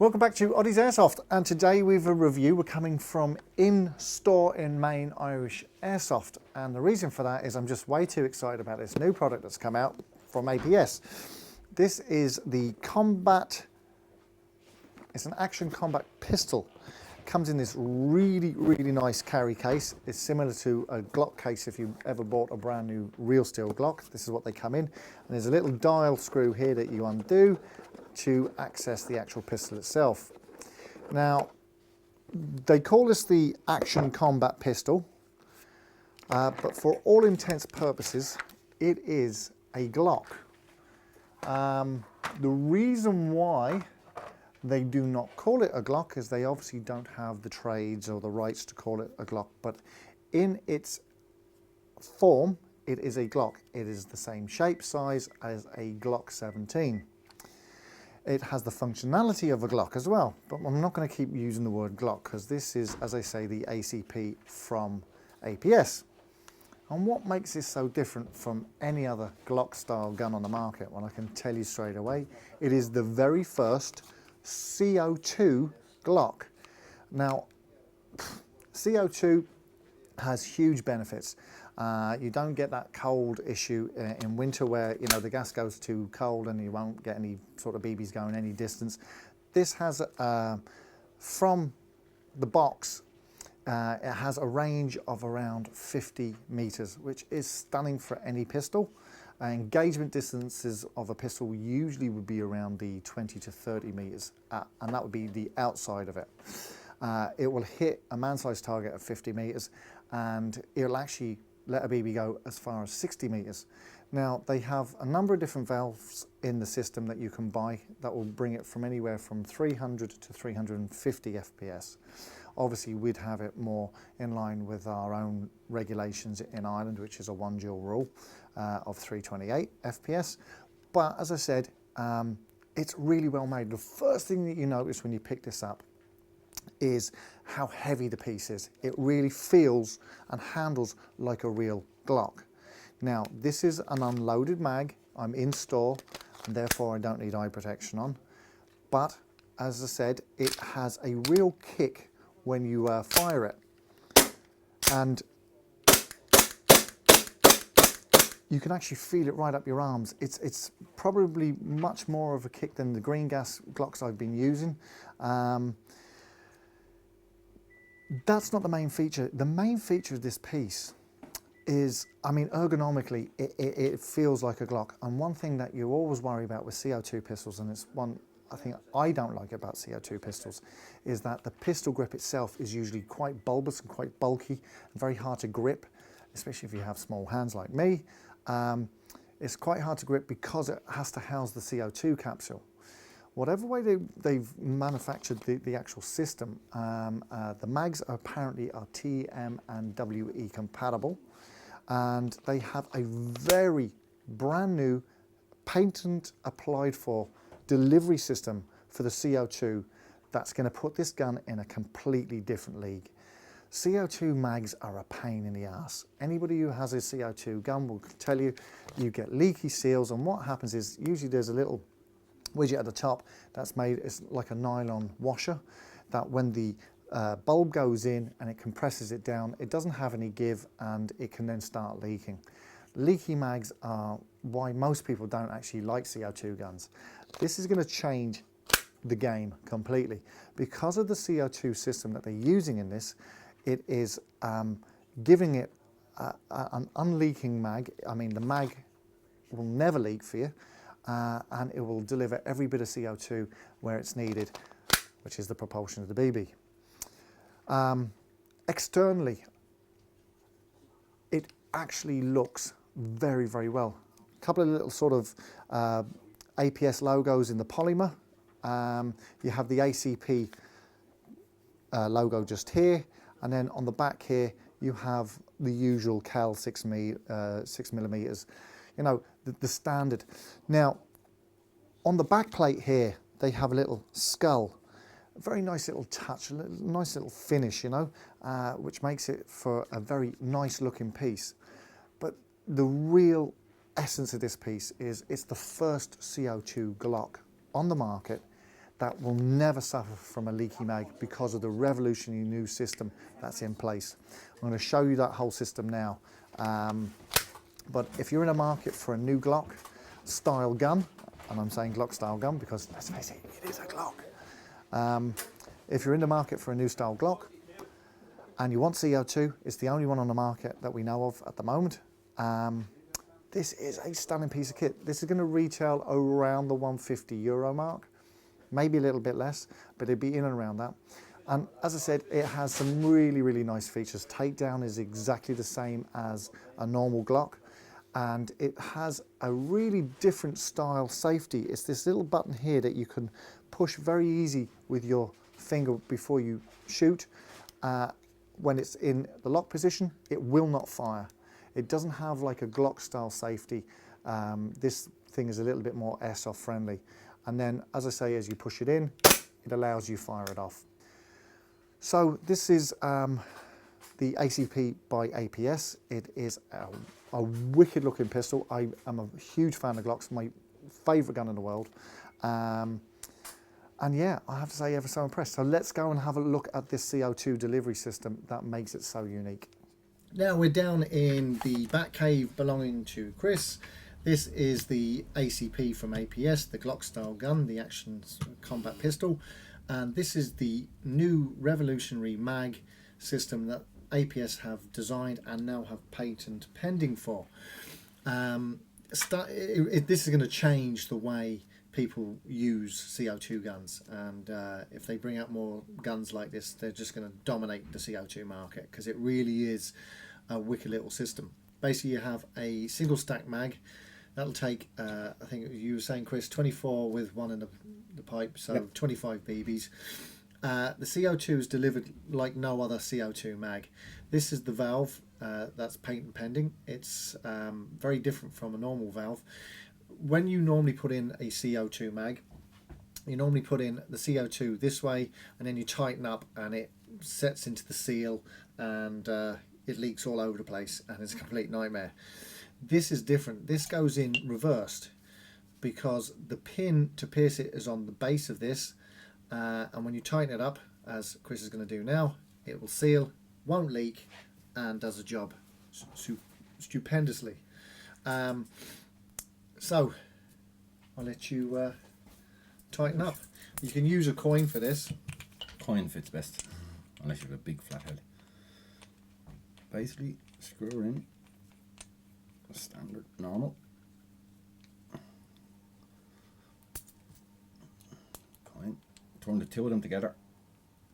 Welcome back to Oddie's Airsoft, and today we have a review. We're coming from in-store in Maine Irish Airsoft, and the reason for that is I'm just way too excited about this new product that's come out from APS. This is the it's an Action Combat Pistol. Comes in this really nice carry case. It's similar to a Glock case if you ever bought a brand new real steel Glock. This is what they come in, and there's a little dial screw here that you undo to access the actual pistol itself. Now, they call this the Action Combat Pistol, but for all intents purposes, it is a Glock. The reason why they do not call it a Glock is they obviously don't have the trades or the rights to call it a Glock, but in its form, it is a Glock. It is the same shape, size as a Glock 17. It has the functionality of a Glock as well, but I'm not going to keep using the word Glock because this is, as I say, the ACP from APS. And what makes this so different from any other Glock style gun on the market? Well, I can tell you straight away, it is the very first CO2 Glock. Now, CO2 has huge benefits. You don't get that cold issue in winter where the gas goes too cold and you won't get any sort of BBs going any distance. This has from the box it has a range of around 50 meters, which is stunning for any pistol. Engagement distances of a pistol usually would be around the 20 to 30 meters, and that would be the outside of it. It will hit a man-sized target at 50 meters, and it'll actually let a BB go as far as 60 meters. Now, they have a number of different valves in the system that you can buy that will bring it from anywhere from 300 to 350 FPS. Obviously, we'd have it more in line with our own regulations in Ireland, which is a 1 joule rule of 328 FPS. But as I said, it's really well made. The first thing that you notice when you pick this up is how heavy the piece is. It really feels and handles like a real Glock. Now, this is an unloaded mag. I'm in store, and therefore I don't need eye protection on. But as I said, it has a real kick when you fire it, and you can actually feel it right up your arms. It's probably much more of a kick than the green gas Glocks I've been using. That's not the main feature. The main feature of this piece is, I mean, ergonomically, it feels like a Glock. And one thing that you always worry about with CO2 pistols, and it's one I think I don't like about CO2 pistols, is that the pistol grip itself is usually quite bulbous and quite bulky and very hard to grip, especially if you have small hands like me. It's quite hard to grip because it has to house the CO2 capsule. Whatever way they've manufactured the actual system, the mags apparently are TM and WE compatible, and they have a very brand new patent applied for delivery system for the CO2 that's going to put this gun in a completely different league. CO2 mags are a pain in the ass. Anybody who has a CO2 gun will tell you, you get leaky seals, and what happens is usually there's a little widget at the top that's made, it's like a nylon washer, that when the bulb goes in and it compresses it down, it doesn't have any give and it can then start leaking. Leaky mags are why most people don't actually like CO2 guns. This is going to change the game completely. Because of the CO2 system that they're using in this, it is giving it an unleaking mag. I mean, the mag will never leak for you, and it will deliver every bit of CO2 where it's needed, which is the propulsion of the BB. Externally, it actually looks very well. A couple of little sort of APS logos in the polymer. You have the ACP logo just here, and then on the back here you have the usual Cal 6 millimeters, the standard. Now, on the back plate here, they have a little skull. A very nice little touch, a nice little finish, which makes it for a very nice looking piece. But the real essence of this piece is it's the first CO2 Glock on the market that will never suffer from a leaky mag because of the revolutionary new system that's in place. I'm going to show you that whole system now. But if you're in a market for a new Glock style gun, and I'm saying Glock style gun because let's face it, it is a Glock. If you're in the market for a new style Glock and you want CO2, it's the only one on the market that we know of at the moment. This is a stunning piece of kit. This is going to retail around the €150 mark, maybe a little bit less, but it'd be in and around that. And as I said, it has some really, really nice features. Takedown is exactly the same as a normal Glock, and it has a really different style safety. It's this little button here that you can push very easy with your finger before you shoot. When it's in the lock position, it will not fire. It doesn't have like a Glock style safety. This thing is a little bit more airsoft friendly. And then, as I say, as you push it in, it allows you fire it off. So this is the ACP by APS. It is a wicked looking pistol. I am a huge fan of Glocks, my favourite gun in the world. And yeah, I have to say, ever so impressed. So let's go and have a look at this CO2 delivery system that makes it so unique. Now we're down in the back cave belonging to Chris. This is the ACP from APS, the Glock style gun, the Action Combat Pistol. And this is the new revolutionary mag system that APS have designed and now have patent pending for. This is going to change the way people use CO2 guns, and if they bring out more guns like this, they're just going to dominate the CO2 market, because it really is a wicked little system. Basically, you have a single stack mag that'll take I think you were saying, Chris, 24 with one in the pipe, so yep. 25 BBs. The CO2 is delivered like no other CO2 mag. This is the valve that's patent pending. It's very different from a normal valve. When you normally put in a CO2 mag, you normally put in the CO2 this way, and then you tighten up and it sets into the seal, and it leaks all over the place, and it's a complete nightmare. This is different. This goes in reversed, because the pin to pierce it is on the base of this, and when you tighten it up, as Chris is going to do now, it will seal, won't leak, and does a job stupendously. So I'll let you tighten up. You can use a coin for this. Coin fits best, unless you have a big flat head. Basically, screw her in, standard, normal. Coin. Turn the two of them together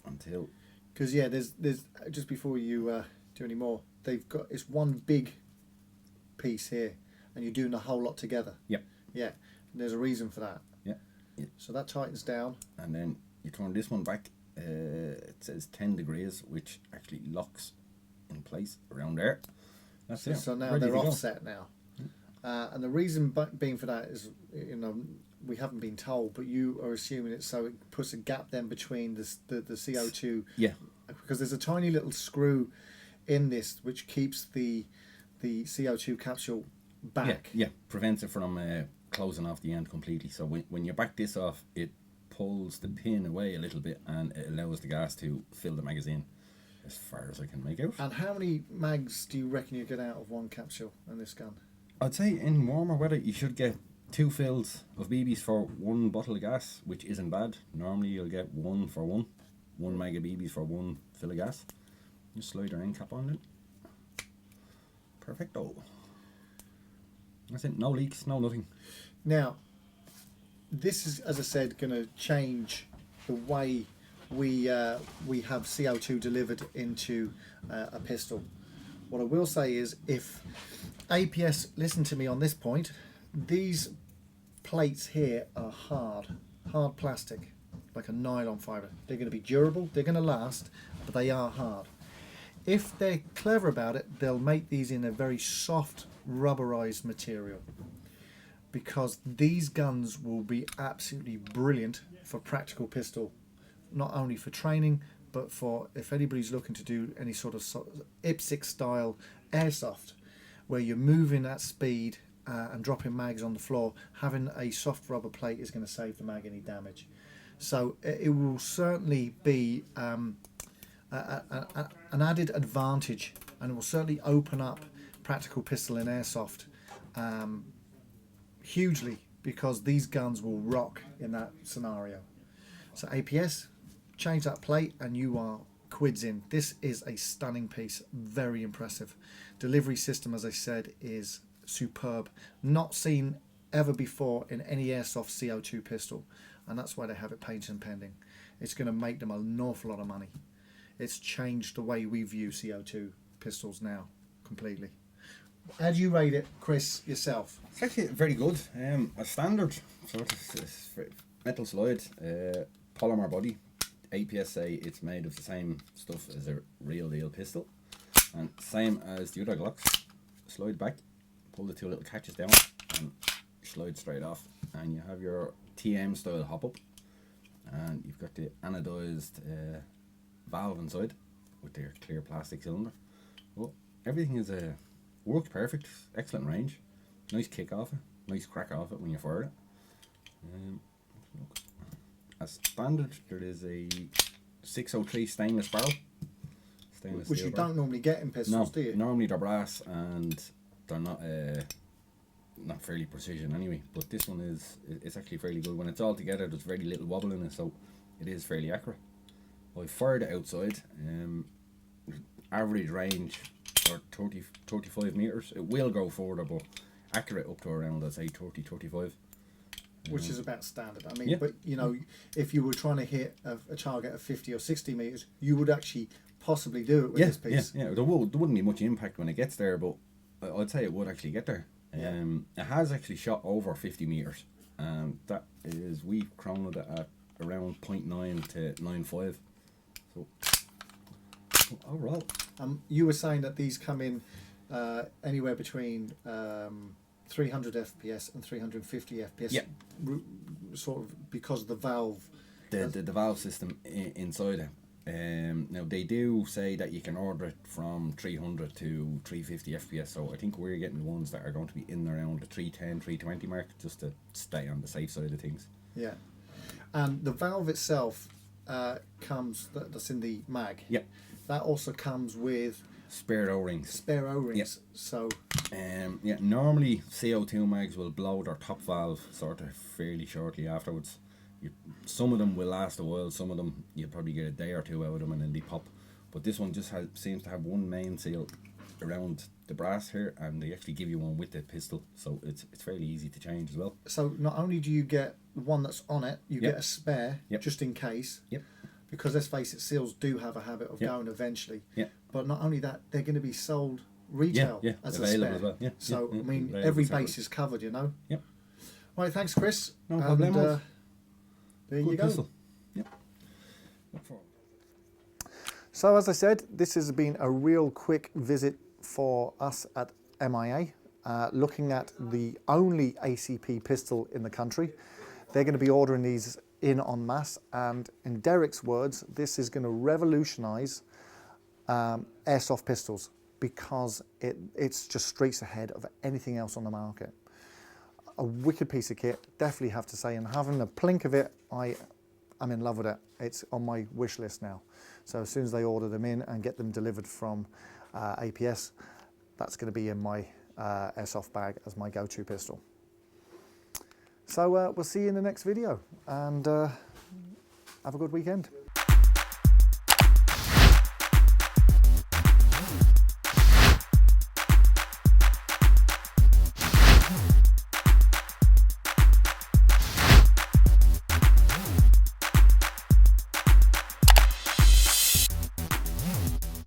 until. Because yeah, there's just before you do any more, it's one big piece here, and you're doing a whole lot together. Yep. Yeah. And there's a reason for that. Yeah. Yeah. So that tightens down. And then you turn this one back. It says 10 degrees, which actually locks in place around there. That's it. So now they're offset now. And the reason being for that is, we haven't been told, but you are assuming it so it puts a gap then between the CO2. Yeah. Because there's a tiny little screw in this which keeps the CO2 capsule back. Yeah, prevents it from closing off the end completely. So when you back this off, it pulls the pin away a little bit, and it allows the gas to fill the magazine, as far as I can make out. And how many mags do you reckon you get out of one capsule in this gun? I'd say in warmer weather you should get 2 fills of BBs for 1 bottle of gas, which isn't bad. Normally you'll get 1 for 1 mag of BBs for 1 fill of gas. Just slide your end cap on it. Perfecto. That's it. No leaks, no nothing. Now, this is, as I said, going to change the way we have CO2 delivered into a pistol. What I will say is, if APS listen to me on this point, these plates here are hard plastic, like a nylon fibre. They're going to be durable, they're going to last, but they are hard. If they're clever about it, they'll make these in a very soft rubberized material, because these guns will be absolutely brilliant for practical pistol, not only for training, but for if anybody's looking to do any sort of IPSC style airsoft, where you're moving at speed and dropping mags on the floor. Having a soft rubber plate is going to save the mag any damage. So it will certainly be an added advantage, and it will certainly open up practical pistol in airsoft hugely, because these guns will rock in that scenario. So APS, change that plate and you are quids in. This is a stunning piece, very impressive. Delivery system, as I said, is superb. Not seen ever before in any airsoft CO2 pistol, and that's why they have it painted and pending. It's going to make them an awful lot of money. It's changed the way we view CO2 pistols now completely. How do you rate it, Chris, yourself? It's actually very good. A standard sort of metal slide, polymer body. APS say it's made of the same stuff as a real deal pistol, and same as the other Glocks. Slide back, pull the two little catches down, and slide straight off, and you have your TM style hop up, and you've got the anodized valve inside with their clear plastic cylinder. Well, everything is works perfect, excellent range, nice kick off it, nice crack off it when you fire it. As standard, there is a 603 stainless barrel. Which you don't normally get in pistols, do you? Normally they're brass and they're not fairly precision anyway. But this one it's actually fairly good. When it's all together, there's very little wobble in it, so it is fairly accurate. I fired it outside. Average range for 35 meters. It will go further, but accurate up to around, I'd say 30-35. Which is about standard. I mean, yeah. But you know, if you were trying to hit a target of 50 or 60 meters, you would actually possibly do it with this piece. Yeah. There wouldn't be much impact when it gets there, but I'd say it would actually get there. It has actually shot over 50 meters. That is, we chronoed it at around 0.9 to 9.5. So overall, you were saying that these come in anywhere between 300 FPS and 350 FPS. Yeah. Sort of because of the valve. The valve system inside it. Now they do say that you can order it from 300 to 350 FPS, so I think we're getting the ones that are going to be in around the 310, 320 mark, just to stay on the safe side of things. Yeah. And the valve itself comes, that's in the mag. Yeah. That also comes with spare O-rings. Yeah. So normally CO2 mags will blow their top valve sort of fairly shortly afterwards. Some of them will last a while, some of them you'll probably get a day or two out of them and then they pop. But this one just seems to have one main seal around the brass here, and they actually give you one with the pistol, so it's fairly easy to change as well. So not only do you get the one that's on it, you get a spare just in case. Yep. Because let's face it, seals do have a habit of going eventually. Yeah. But not only that, they're going to be sold retail as a spare. As well. Yeah. So I mean, every base is covered, you know. Yep. Right, thanks, Chris. No problem. There you go. Pistol. Yep. So as I said, this has been a real quick visit for us at MIA, looking at the only ACP pistol in the country. They're going to be ordering these in en masse, and in Derek's words, this is going to revolutionise airsoft pistols, because it's just streets ahead of anything else on the market. A wicked piece of kit, definitely have to say, and having a plink of it, I'm in love with it. It's on my wish list now. So as soon as they order them in and get them delivered from APS, that's going to be in my airsoft bag as my go-to pistol. So we'll see you in the next video, and have a good weekend.